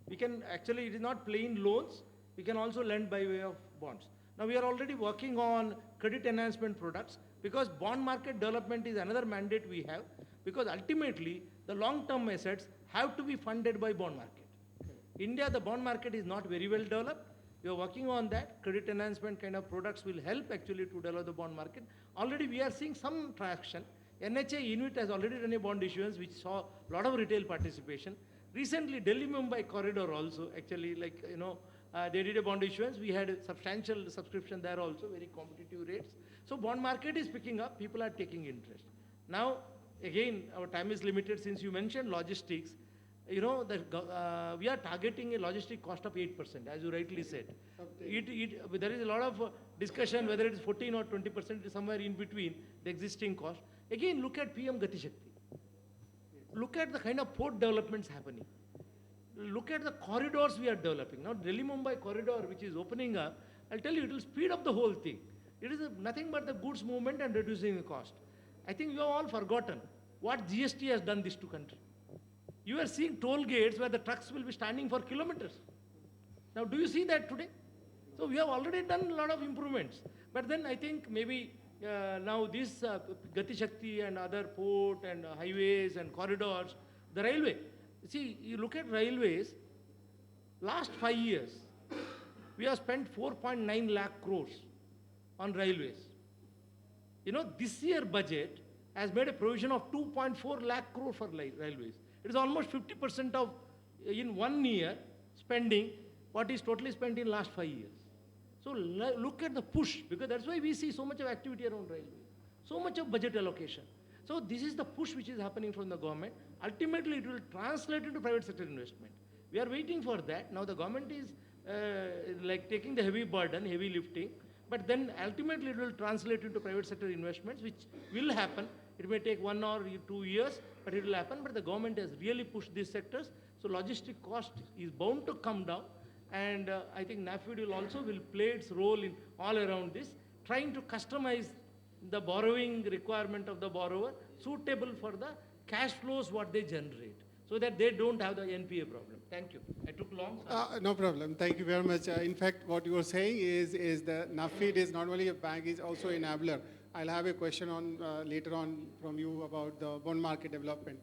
We can actually, it is not plain loans, we can also lend by way of bonds. Now we are already working on credit enhancement products because bond market development is another mandate we have, because ultimately the long-term assets have to be funded by bond market. India, the bond market is not very well developed. We are working on that. Credit enhancement kind of products will help actually to develop the bond market. Already we are seeing some traction. NHA Inuit has already done a bond issuance which saw a lot of retail participation. Recently, Delhi-Mumbai corridor also, actually, like, they did a bond issuance. We had a substantial subscription there also, very competitive rates. So bond market is picking up. People are taking interest. Now, again, our time is limited. Since you mentioned logistics, we are targeting a logistic cost of 8%, as you rightly said. There is a lot of discussion whether it is 14 or 20%, somewhere in between the existing cost. Again, look at PM Gati Shakti. Look at the kind of port developments happening. Look at the corridors we are developing. Now, Delhi-Mumbai corridor, which is opening up, I'll tell you, it will speed up the whole thing. It is nothing but the goods movement and reducing the cost. I think you have all forgotten what GST has done this to country. You are seeing toll gates where the trucks will be standing for kilometers. Now, do you see that today? So we have already done a lot of improvements. But then I think maybe now this Gati Shakti and other port and highways and corridors, the railway. See, you look at railways, last 5 years, we have spent 4.9 lakh crores on railways. This year budget has made a provision of 2.4 lakh crore for railways. It is almost 50% of, in 1 year, spending what is totally spent in last 5 years. So look at the push, because that's why we see so much of activity around railway, so much of budget allocation. So this is the push which is happening from the government. Ultimately, it will translate into private sector investment. We are waiting for that. Now the government is like taking the heavy burden, heavy lifting, but then ultimately it will translate into private sector investments, which will happen. It may take 1 or 2 years, but it will happen. But the government has really pushed these sectors. So logistic cost is bound to come down. And I think NAFED will play its role in all around this, trying to customize the borrowing requirement of the borrower suitable for the cash flows what they generate, so that they don't have the NPA problem. Thank you. I took long. No problem. Thank you very much. In fact, what you are saying is that NAFED is not only a bank, is also an enabler. I'll have a question on later on from you about the bond market development.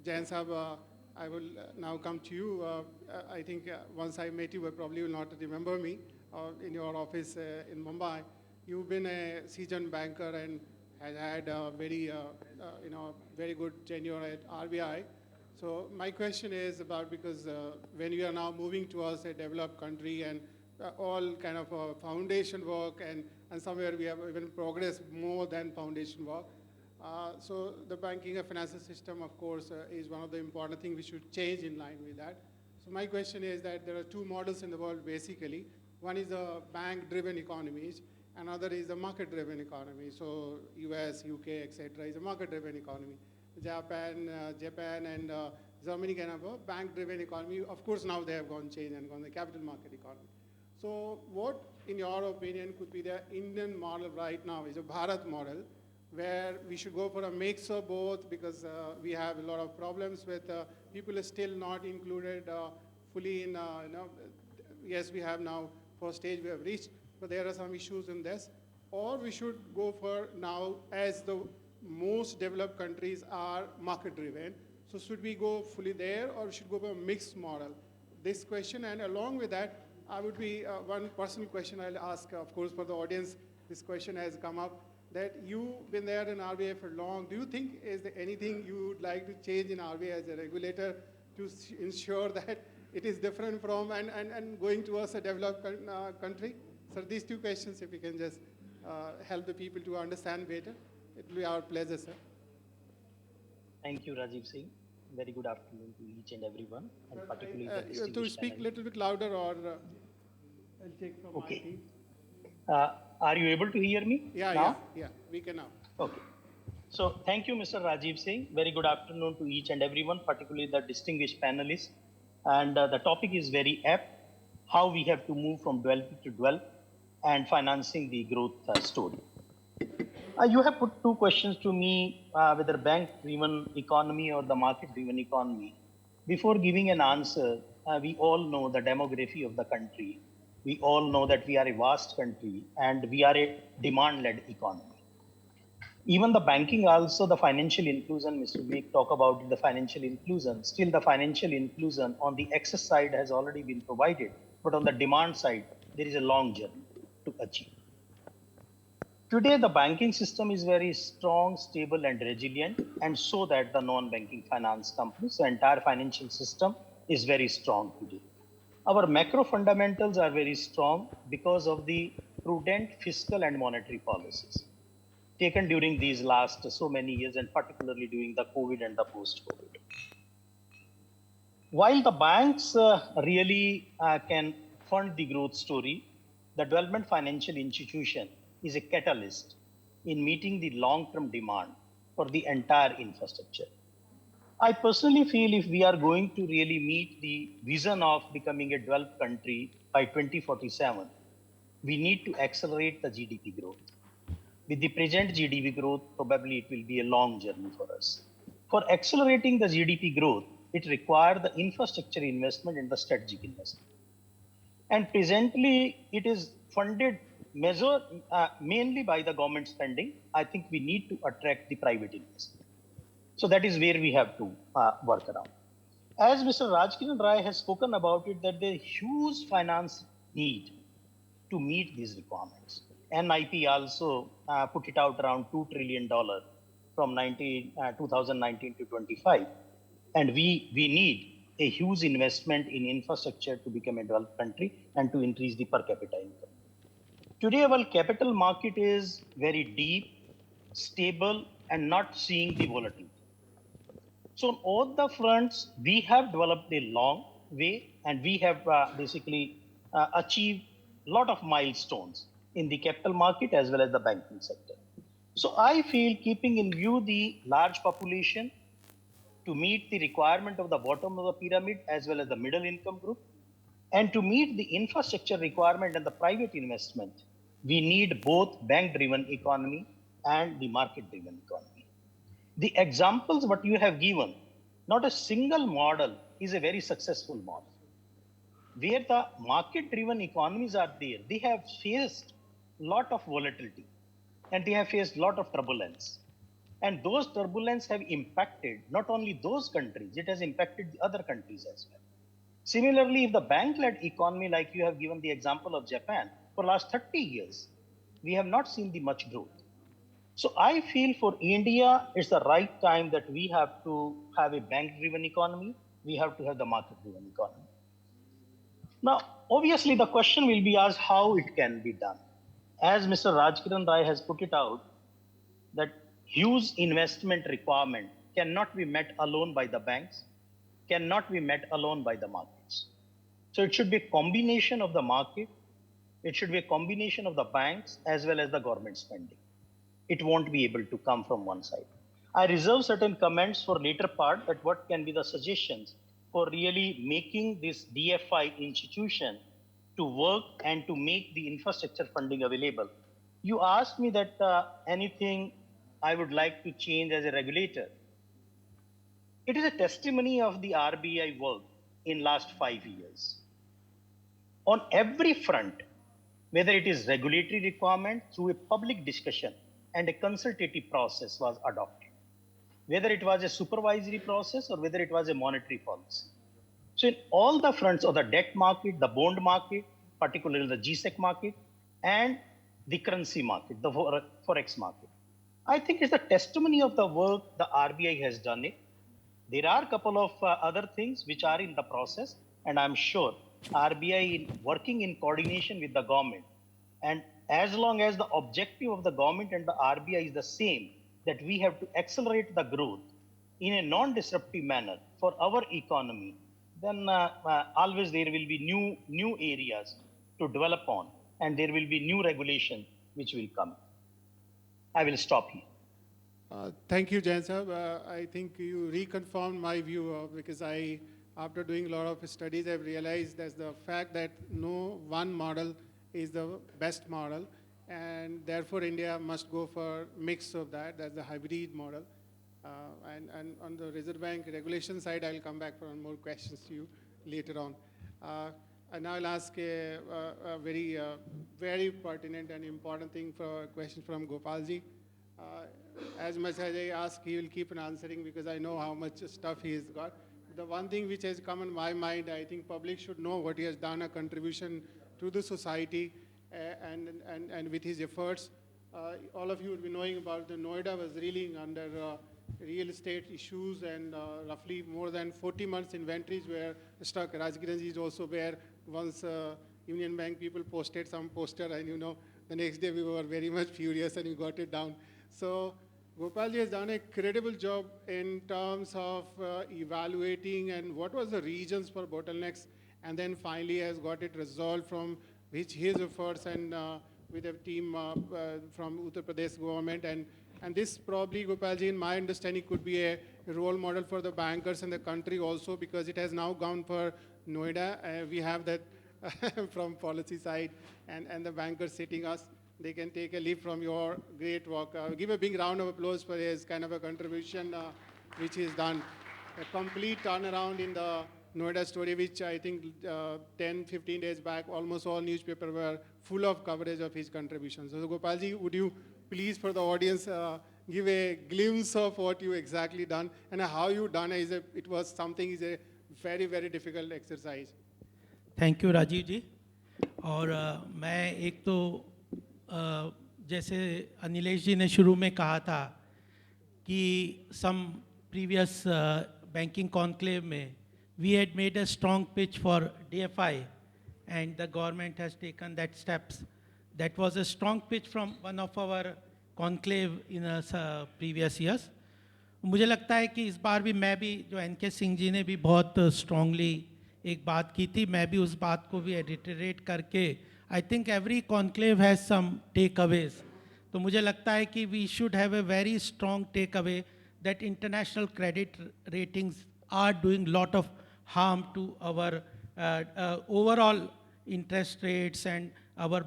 Jain Sahab, I will now come to you. I think once I met you, I probably will not remember me in your office in Mumbai. You've been a seasoned banker and has had a very, very good tenure at RBI. So my question is about, because when you are now moving towards a developed country and all kind of foundation work, and somewhere we have even progressed more than foundation work. So the banking and financial system, of course, is one of the important things we should change in line with that. So my question is that there are two models in the world, basically. One is a bank-driven economies, another is a market-driven economy. So US, UK, etc. is a market-driven economy. Japan and Germany kind of a bank-driven economy. Of course, now they have gone change and gone the capital market economy. So what, in your opinion, could be the Indian model right now? Is a Bharat model, where we should go for a mix of both, because we have a lot of problems with people are still not included fully in, yes, we have now first stage we have reached, but there are some issues in this. Or we should go for now, as the most developed countries are market driven, so should we go fully there, or should go for a mixed model? This question, and along with that, I would be one personal question I'll ask, of course, for the audience. This question has come up, that you've been there in RBI for long. Do you think is there anything you would like to change in RBI as a regulator to ensure that it is different from and going towards a developed country? So these two questions, if you can just help the people to understand better, it will be our pleasure, sir. Thank you, Rajiv Singh. Very good afternoon to each and everyone, and particularly the distinguished to speak a little bit louder, or I'll take from okay. my team. Are you able to hear me? Yeah, we can now. Okay. So thank you, Mr. Rajiv Singh. Very good afternoon to each and everyone, particularly the distinguished panelists. And the topic is very apt, how we have to move from developing to develop and financing the growth story. You have put two questions to me, whether bank-driven economy or the market-driven economy. Before giving an answer, we all know the demography of the country. We all know that we are a vast country and we are a demand-led economy. Even the banking also, the financial inclusion, Mr. Vivek talk about the financial inclusion. Still the financial inclusion on the excess side has already been provided, but on the demand side, there is a long journey to achieve. Today, the banking system is very strong, stable, and resilient, and so that the non-banking finance companies, the entire financial system is very strong today. Our macro fundamentals are very strong because of the prudent fiscal and monetary policies taken during these last so many years, and particularly during the COVID and the post-COVID. While the banks really can fund the growth story, the development financial institution is a catalyst in meeting the long-term demand for the entire infrastructure. I personally feel if we are going to really meet the vision of becoming a developed country by 2047, we need to accelerate the GDP growth. With the present GDP growth, probably it will be a long journey for us. For accelerating the GDP growth, it requires the infrastructure investment and the strategic investment. And presently, it is funded mainly by the government spending. I think we need to attract the private investment. So that is where we have to work around. As Mr. Rajkiran Rai has spoken about it, that there is huge finance need to meet these requirements. NIP also put it out around $2 trillion from 2019 to 25. And we need a huge investment in infrastructure to become a developed country and to increase the per capita income. Today, our capital market is very deep, stable, and not seeing the volatility. So on all the fronts, we have developed a long way, and we have basically achieved a lot of milestones in the capital market as well as the banking sector. So I feel keeping in view the large population to meet the requirement of the bottom of the pyramid as well as the middle income group, and to meet the infrastructure requirement and the private investment, we need both bank-driven economy and the market-driven economy. The examples what you have given, not a single model is a very successful model. Where the market-driven economies are there, they have faced a lot of volatility and they have faced a lot of turbulence. And those turbulence have impacted not only those countries, it has impacted the other countries as well. Similarly, if the bank-led economy, like you have given the example of Japan, for the last 30 years, we have not seen the much growth. So I feel for India, it's the right time that we have to have a bank-driven economy. We have to have the market-driven economy. Now, obviously, the question will be asked how it can be done. As Mr. Rajkiran Rai has put it out, that huge investment requirement cannot be met alone by the banks, cannot be met alone by the markets. So it should be a combination of the market, it should be a combination of the banks as well as the government spending. It won't be able to come from one side. I reserve certain comments for later part that what can be the suggestions for really making this DFI institution to work and to make the infrastructure funding available. You asked me that anything I would like to change as a regulator. It is a testimony of the RBI work in last 5 years. On every front, whether it is regulatory requirement through a public discussion and a consultative process was adopted, whether it was a supervisory process or whether it was a monetary policy. So in all the fronts of the debt market, the bond market, particularly the GSEC market, and the currency market, the forex market, I think it's a testimony of the work the RBI has done it. There are a couple of other things which are in the process, and I'm sure RBI working in coordination with the government. And as long as the objective of the government and the RBI is the same, that we have to accelerate the growth in a non-disruptive manner for our economy, then always there will be new areas to develop on, and there will be new regulation which will come. I will stop here. Thank you, Jain Sahab. I think you reconfirmed my view because after doing a lot of studies, I've realized that the fact that no one model is the best model, and therefore India must go for mix of that. That's the hybrid model. And on the Reserve Bank regulation side, I'll come back for more questions to you later on. And I'll ask a very pertinent and important thing for a question from Gopalji. As much as I ask, he will keep on answering because I know how much stuff he has got. The one thing which has come in my mind, I think public should know what he has done, a contribution to the society and with his efforts. All of you would be knowing about the Noida was reeling under real estate issues and roughly more than 40 months inventories were stuck. Rajgiranji is also where once Union Bank people posted some poster and the next day we were very much furious and we got it down. So Gopalji has done a credible job in terms of evaluating and what was the reasons for bottlenecks, and then finally has got it resolved from which his efforts and with a team from Uttar Pradesh government. And this probably, Gopalji, in my understanding, could be a role model for the bankers in the country also, because it has now gone for Noida. We have that from policy side, and the bankers sitting us. They can take a leaf from your great work. Give a big round of applause for his kind of a contribution which he's done. A complete turnaround in the Noida story, which I think 10, 15 days back, almost all newspapers were full of coverage of his contributions. So Gopalji, would you please, for the audience, give a glimpse of what you exactly done and how you done it? It was something is a very, very difficult exercise. Thank you Rajiv ji. और मैं एक तो जैसे अनिलेश जी ने शुरू में कहा था कि सम प्रीवियस बैंकिंग कॉन्क्लेव में we had made a strong pitch for DFI and the government has taken that steps. That was a strong pitch from one of our conclave in previous years. मुझे लगता है कि इस बार भी मैं भी जो NK सिंह जी ने भी बहुत स्ट्रांगली एक बात की थी, मैं भी उस बात को भी रिटरेट करके I think every conclave has some takeaways. तो मुझे लगता है कि we should have a very strong takeaway that international credit ratings are doing lot of harm to our overall interest rates and our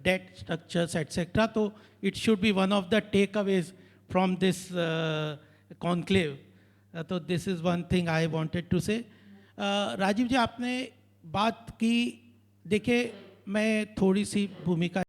debt structures, etc. So it should be one of the takeaways from this conclave. So this is one thing I wanted to say. Rajiv ji, आपने बात की, देखिए मैं थोड़ी सी भूमिका